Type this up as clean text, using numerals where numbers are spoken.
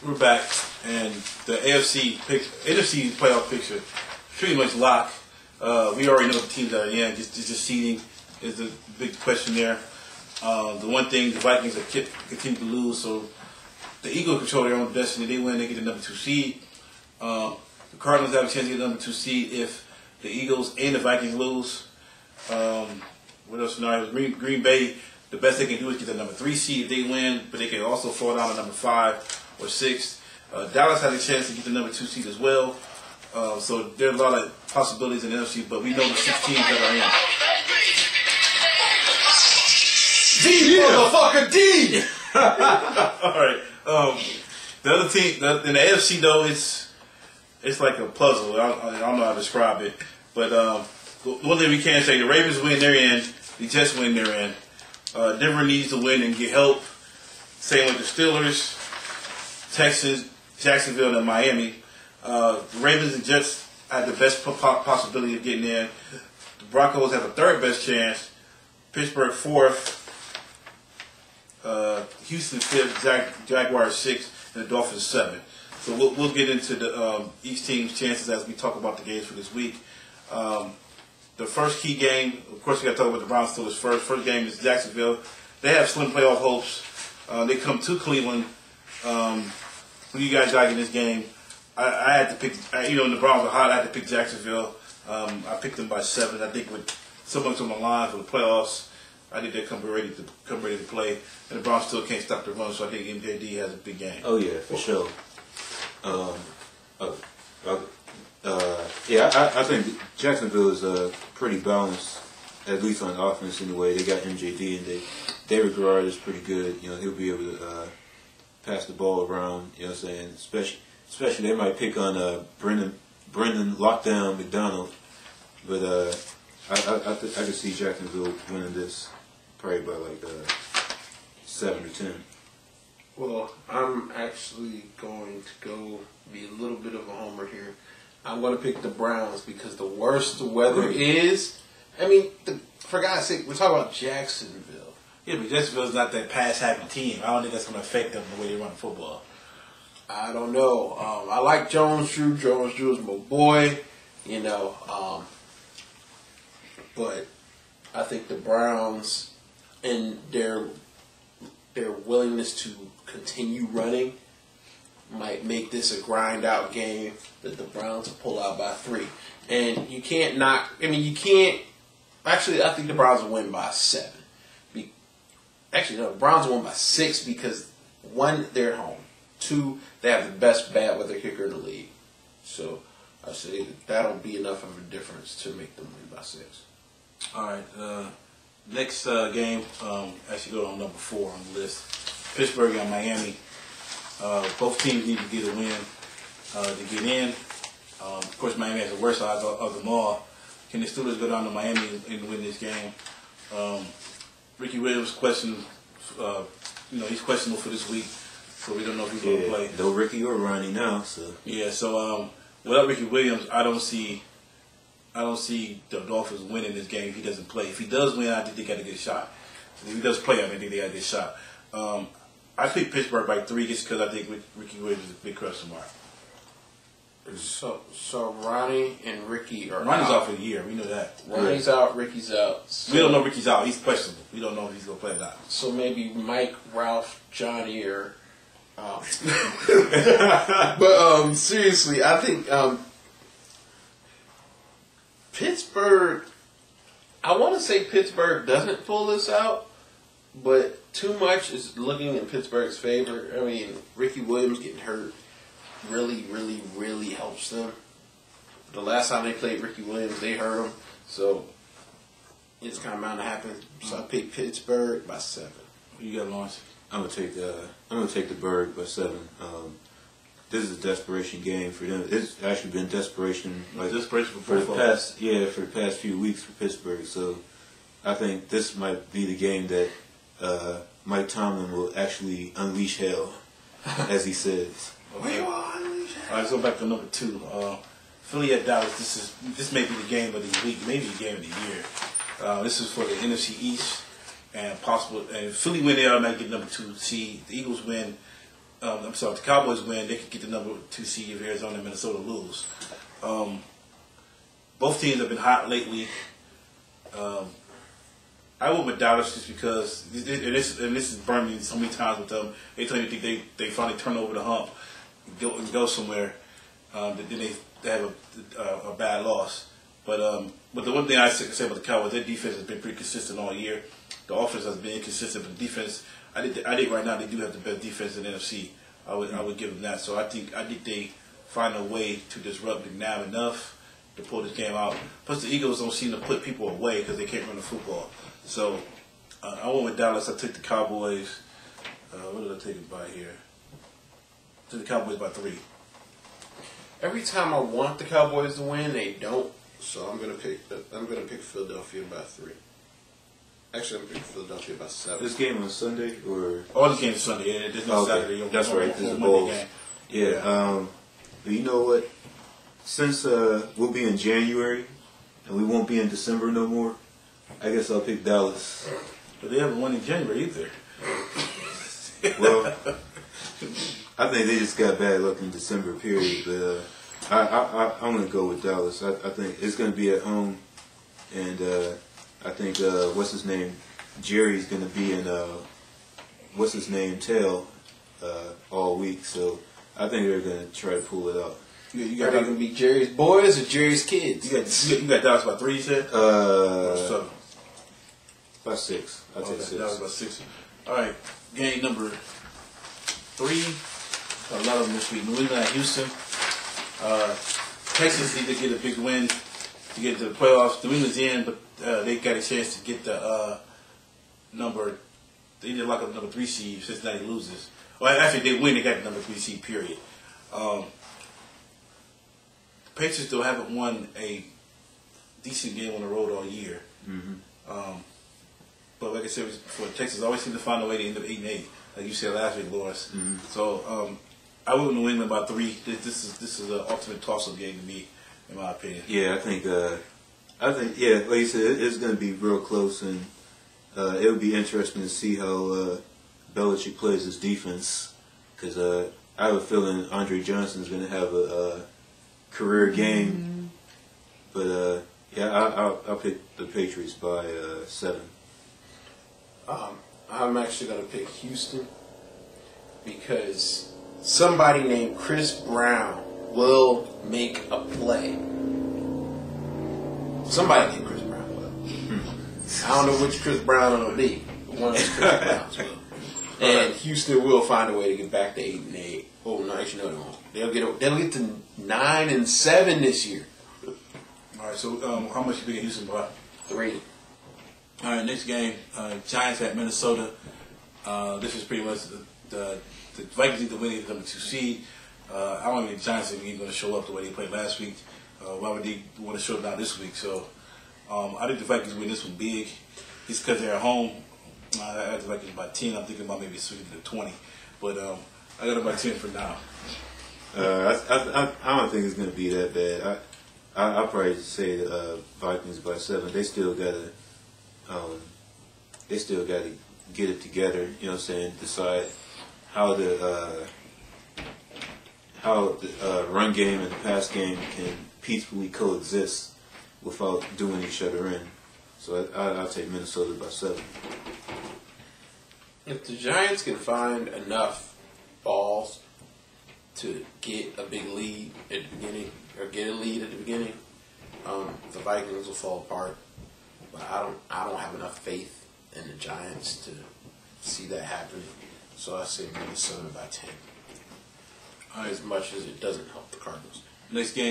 We're back, and the NFC playoff picture pretty much locked. We already know the teams that are in. Just seeding is the big question there. The one thing, the Vikings have continue to lose, so the Eagles control their own destiny. They win, they get the number 2 seed. The Cardinals have a chance to get the number 2 seed if the Eagles and the Vikings lose. What else scenarios? Green Bay, the best they can do is get the number 3 seed if they win, but they can also fall down to number 5 or 6. Dallas has a chance to get the number 2 seed as well. So there's a lot of possibilities in the NFC, but we know the 6 teams that are in. D, motherfucker, D! All right. The other team, in the AFC, though, it's like a puzzle. I don't know how to describe it. But one thing we can say, the Ravens win their end, the Jets win their end. Denver needs to win and get help. Same with the Steelers, Texans, Jacksonville, and Miami. The Ravens and Jets have the best possibility of getting in. The Broncos have a third best chance. Pittsburgh 4th. Houston 5th. Jaguars 6th. And the Dolphins 7th. So we'll get into each team's chances as we talk about the games for this week. The first key game, of course, we got to talk about the Browns Steelers first. First game is Jacksonville. They have slim playoff hopes. They come to Cleveland. Who you guys got in this game? I had to pick, the Browns are hot. I had to pick Jacksonville. I picked them by 7. I think with so much on the line for the playoffs, I think they're come ready to play. And the Browns still can't stop the run, so I think MJD has a big game. Oh yeah, for sure. I think Jacksonville is pretty balanced, at least on offense anyway. They got MJD and David Garrard is pretty good. He'll be able to pass the ball around. You know what I'm saying? Especially they might pick on Brendan Lockdown McDonald, but I could see Jacksonville winning this probably by like 7 or 10. Well, I'm actually going to go be a little bit of a homer here. I'm going to pick the Browns because the worse the weather is, for God's sake, we're talking about Jacksonville. Yeah, but Jacksonville's not that pass-happy team. I don't think that's going to affect them the way they run football. I don't know. I like Jones Drew. Jones Drew is my boy, but I think the Browns and their willingness to continue running might make this a grind-out game that the Browns will pull out by 3. And you can't actually, I think the Browns will win by 7. The Browns will win by 6 because, 1, they're at home. 2, they have the best bad weather kicker in the league. So I say that'll be enough of a difference to make them win by 6. All right. Next game, actually go on number 4 on the list. Pittsburgh and Miami. Both teams need to get a win to get in. Of course, Miami has the worst odds of them all. Can the Steelers go down to Miami and win this game? Ricky Williams he's questionable for this week, so we don't know if he's going to play. No Ricky or Ronnie now. So yeah. So without Ricky Williams, I don't see the Dolphins winning this game if he doesn't play. If he does win, I think they got a good shot. If he does play, I think they got a good shot. I pick Pittsburgh by 3 just because I think Ricky Williams is a big question mark. So Ronnie and Ricky are Ronnie's out out for the year. We know that. Ronnie's out. Ricky's out. So, we don't know Ricky's out. He's questionable. We don't know if he's going to play or not. So maybe Mike, Ralph, Johnny, or... but seriously, I think Pittsburgh... I want to say Pittsburgh doesn't pull this out, but too much is looking in Pittsburgh's favor. Ricky Williams getting hurt really, really, really helps them. The last time they played Ricky Williams, they hurt him. So it's kind of bound to happen. So I picked Pittsburgh by 7. You got Lawrence? I'm gonna take the Bird by 7. This is a desperation game for them. It's actually been desperation for the past few weeks for Pittsburgh. So I think this might be the game that Mike Tomlin will actually unleash hell, as he says. Okay. All right, let's go back to number 2. Philly at Dallas. This may be the game of the week, maybe the game of the year. This is for the NFC East, and Philly win, they automatically get number 2 seed. The Eagles win, I'm sorry, if the Cowboys win, they could get the number 2 seed if Arizona and Minnesota lose. Both teams have been hot lately. I went with Dallas just because, and this has burned me so many times with them. They tell you they finally turn over the hump and go somewhere. Then they have a bad loss. But the one thing I say about the Cowboys, their defense has been pretty consistent all year. The offense has been inconsistent, but the defense, I think right now they do have the best defense in the NFC. I would give them that. So I think they find a way to disrupt McNabb enough to pull this game out. Plus the Eagles don't seem to put people away because they can't run the football. So I went with Dallas. I took the Cowboys. What did I take it by here? I took the Cowboys by 3. Every time I want the Cowboys to win, they don't. So I'm gonna pick Philadelphia by 3. Actually, I'm picking Philadelphia by 7. This game on Sunday or all the games are Sunday. Yeah, there's no Saturday. That's right. There's a bowl. Yeah. But you know what? Since we'll be in January and we won't be in December no more, I guess I'll pick Dallas. But they haven't won in January either. Well, I think they just got bad luck in December period. But I'm going to go with Dallas. I think it's going to be at home. And I think, what's his name? Jerry's going to be in, what's his name? Tail all week. So I think they're going to try to pull it out. You got going to be Jerry's boys or Jerry's kids? You got Dallas by 3, you said? By 6. I'll take 6. Dallas by 6. All right, game number 3. A lot of them this week. New England at Houston. Texas need to get a big win to get to the playoffs. New England's in, but they got a chance to get the number. They need to lock up the number 3 seed. Cincinnati loses. Well, actually, they win. They got the number 3 seed. Period. Patriots still haven't won a decent game on the road all year. But like I said before, Texas always seem to find a way to end up 8-8, like you said last week, Lawrence. So I went with New England by 3. This is an ultimate toss-up game to me, in my opinion. Yeah, I think like you said, it's going to be real close, and it'll be interesting to see how Belichick plays his defense, because I have a feeling Andre Johnson's going to have a career game. But I'll pick the Patriots by 7. I'm actually going to pick Houston because somebody named Chris Brown will make a play. Somebody named Chris Brown will. I don't know which Chris Brown it'll be, but one of those Chris Browns will. And Houston will find a way to get back to 8-8. Oh, nice, no, they won't. They'll get to 9-7 this year. All right, so how much you think Houston by? 3. All right, next game, Giants at Minnesota. This is pretty much the Vikings need to win to become the 2 seed. I don't think the Giants are even going to show up the way they played last week. Why would they want to show up now this week? So I think the Vikings win this one big. Just because they're at home. I got the Vikings by 10. I'm thinking about maybe switching to 20. But I got it by 10 for now. I don't think it's going to be that bad. I'll probably say Vikings by 7. They still got to get it together. You know what I'm saying? Decide how the run game and the pass game can peacefully coexist without doing each other in. So I'll take Minnesota by 7. If the Giants can find enough balls to get a big lead at the beginning, or get a lead at the beginning, the Vikings will fall apart. But I don't have enough faith in the Giants to see that happen. So I say Minnesota by 10. As much as it doesn't help the Cardinals. Next game.